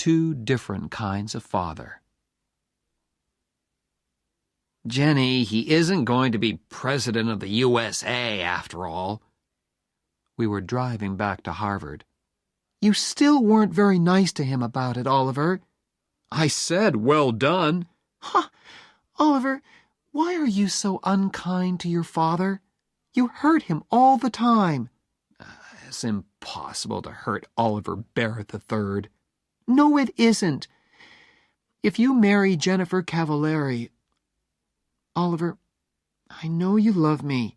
two different kinds of father. Jenny, he isn't going to be president of the USA after all. We were driving back to Harvard. You still weren't very nice to him about it, Oliver. I said, well done. Huh, Oliver, why are you so unkind to your father? You hurt him all the time. It's impossible to hurt Oliver Barrett III. No, it isn't. If you marry Jennifer Cavallari... Oliver, I know you love me,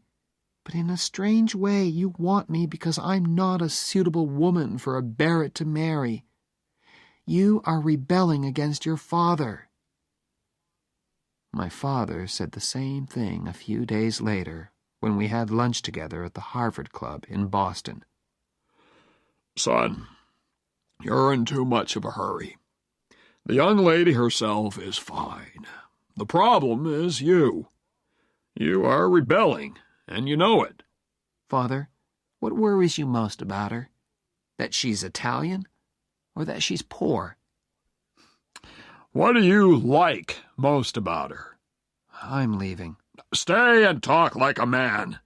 but in a strange way you want me because I'm not a suitable woman for a Barrett to marry. You are rebelling against your father. My father said the same thing a few days later when we had lunch together at the Harvard Club in Boston. Son, you're in too much of a hurry. The young lady herself is fine. The problem is you. You are rebelling, and you know it. Father, what worries you most about her? That she's Italian, or that she's poor? What do you like most about her? I'm leaving. Stay and talk like a man.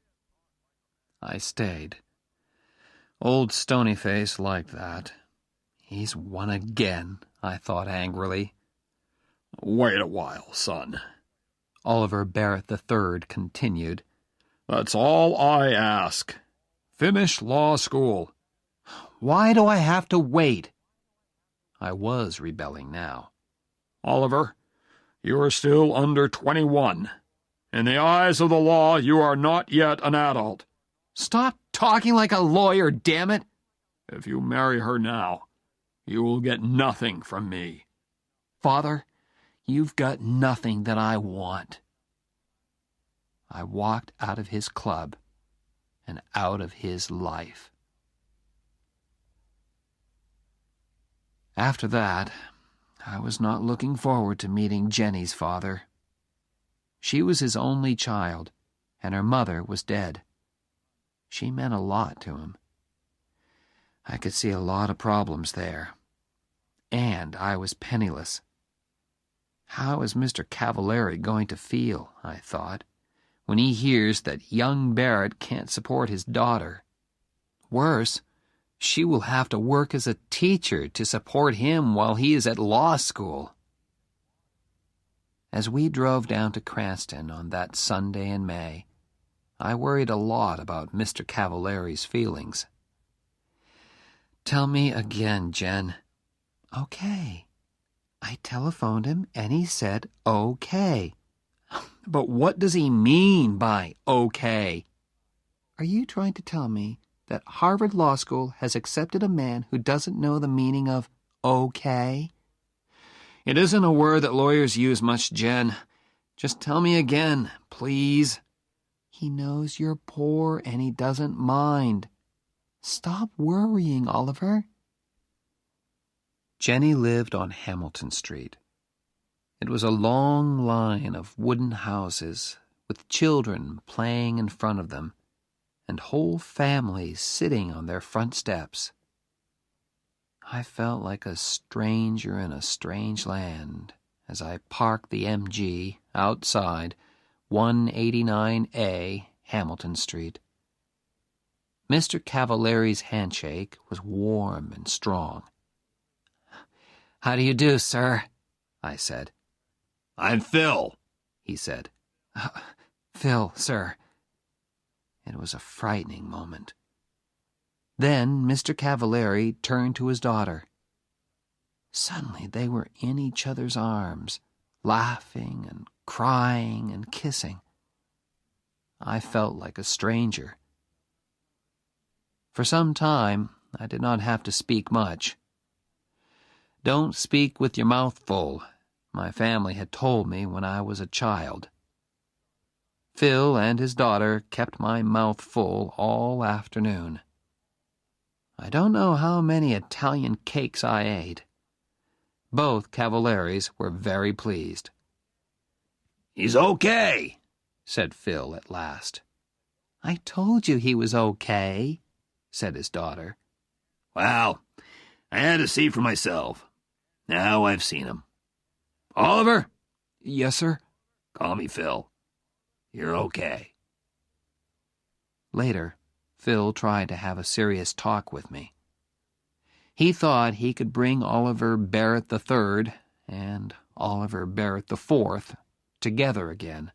I stayed. Old Stonyface liked that. He's won again, I thought angrily. Wait a while, son, Oliver Barrett III continued. That's all I ask. Finish law school. Why do I have to wait? I was rebelling now. Oliver, you are still under 21. In the eyes of the law, you are not yet an adult. Stop talking like a lawyer, damn it! If you marry her now, you will get nothing from me. Father, you've got nothing that I want. I walked out of his club and out of his life. After that, I was not looking forward to meeting Jenny's father. She was his only child, and her mother was dead. She meant a lot to him. I could see a lot of problems there. And I was penniless. How is Mr. Cavallari going to feel, I thought, when he hears that young Barrett can't support his daughter? Worse, she will have to work as a teacher to support him while he is at law school. As we drove down to Cranston on that Sunday in May, I worried a lot about Mr. Cavallari's feelings. Tell me again, Jen. Okay. I telephoned him and he said okay. But what does he mean by okay? Are you trying to tell me that Harvard Law School has accepted a man who doesn't know the meaning of okay? It isn't a word that lawyers use much, Jen. Just tell me again, please. He knows you're poor and he doesn't mind. Stop worrying, Oliver. Jenny lived on Hamilton Street. It was a long line of wooden houses with children playing in front of them and whole families sitting on their front steps. I felt like a stranger in a strange land as I parked the MG outside 189A Hamilton Street. Mr. Cavallari's handshake was warm and strong. "How do you do, sir?" I said. "I'm Phil," he said. "Phil, sir." It was a frightening moment. Then Mr. Cavallari turned to his daughter. Suddenly they were in each other's arms, laughing and crying and kissing. I felt like a stranger. For some time, I did not have to speak much. Don't speak with your mouth full, my family had told me when I was a child. Phil and his daughter kept my mouth full all afternoon. I don't know how many Italian cakes I ate. Both Cavallaris were very pleased. "He's okay," said Phil at last. "I told you he was okay," said his daughter. "Well, I had to see for myself. Now I've seen him. Oliver? Yes, sir? Call me Phil. You're okay. Later, Phil tried to have a serious talk with me. He thought he could bring Oliver Barrett III and Oliver Barrett IV together again.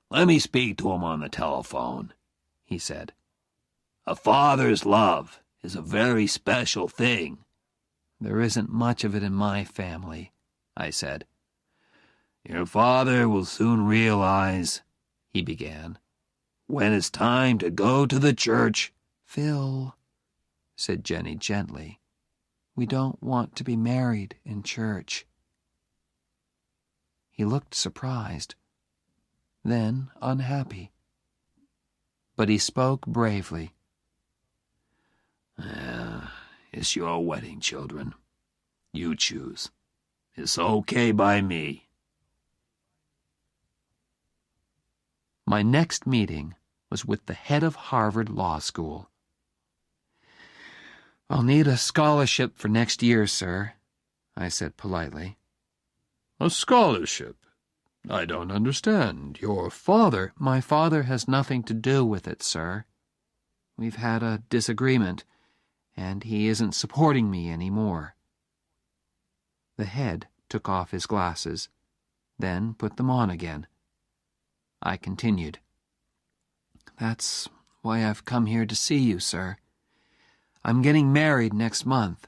Let me speak to him on the telephone, he said. A father's love is a very special thing. There isn't much of it in my family, I said. Your father will soon realize, he began, when it's time to go to the church. Phil, said Jenny gently, we don't want to be married in church. He looked surprised, then unhappy. But he spoke bravely. It's your wedding, children. You choose. It's okay by me. My next meeting was with the head of Harvard Law School. I'll need a scholarship for next year, sir, I said politely. A scholarship? I don't understand. Your father... My father has nothing to do with it, sir. We've had a disagreement, and he isn't supporting me anymore. The head took off his glasses, then put them on again. I continued. That's why I've come here to see you, sir. I'm getting married next month.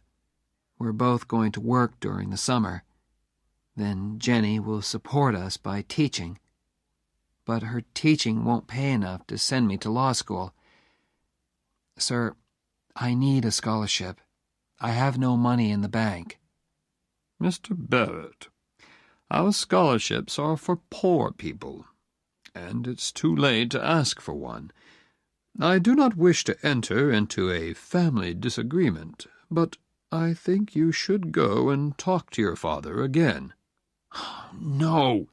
We're both going to work during the summer. Then Jenny will support us by teaching. But her teaching won't pay enough to send me to law school. Sir, I need a scholarship. I have no money in the bank. Mr. Barrett, our scholarships are for poor people, and it's too late to ask for one. I do not wish to enter into a family disagreement, but I think you should go and talk to your father again. No,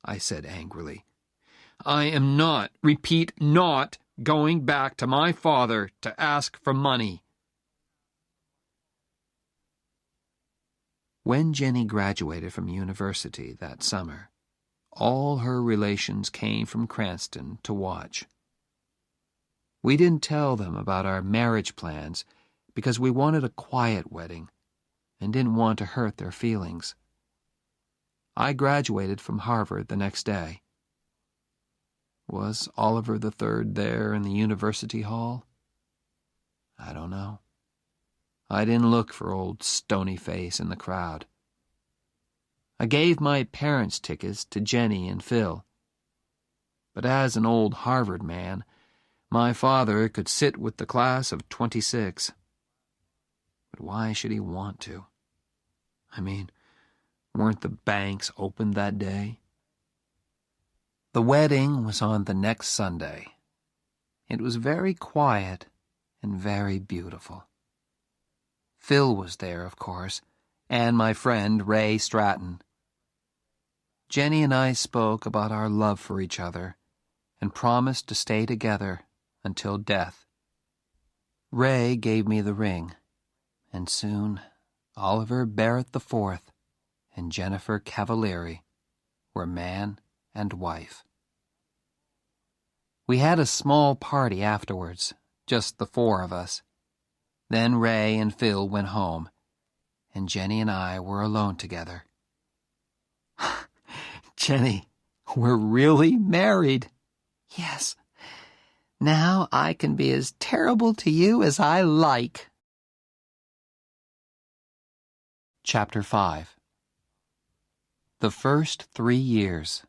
I said angrily. I am not, repeat, not going back to my father to ask for money. When Jenny graduated from university that summer, all her relations came from Cranston to watch. We didn't tell them about our marriage plans because we wanted a quiet wedding and didn't want to hurt their feelings. I graduated from Harvard the next day. Was Oliver III there in the university hall? I don't know. I didn't look for old Stonyface in the crowd. I gave my parents' tickets to Jenny and Phil. But as an old Harvard man, my father could sit with the class of 26. But why should he want to? I mean, weren't the banks open that day? The wedding was on the next Sunday. It was very quiet and very beautiful. Phil was there, of course, and my friend Ray Stratton. Jenny and I spoke about our love for each other and promised to stay together until death. Ray gave me the ring, and soon Oliver Barrett IV and Jennifer Cavalieri were man and wife. We had a small party afterwards, just the four of us. Then Ray and Phil went home, and Jenny and I were alone together. Jenny, we're really married. Yes. Now I can be as terrible to you as I like. Chapter 5. The first 3 years.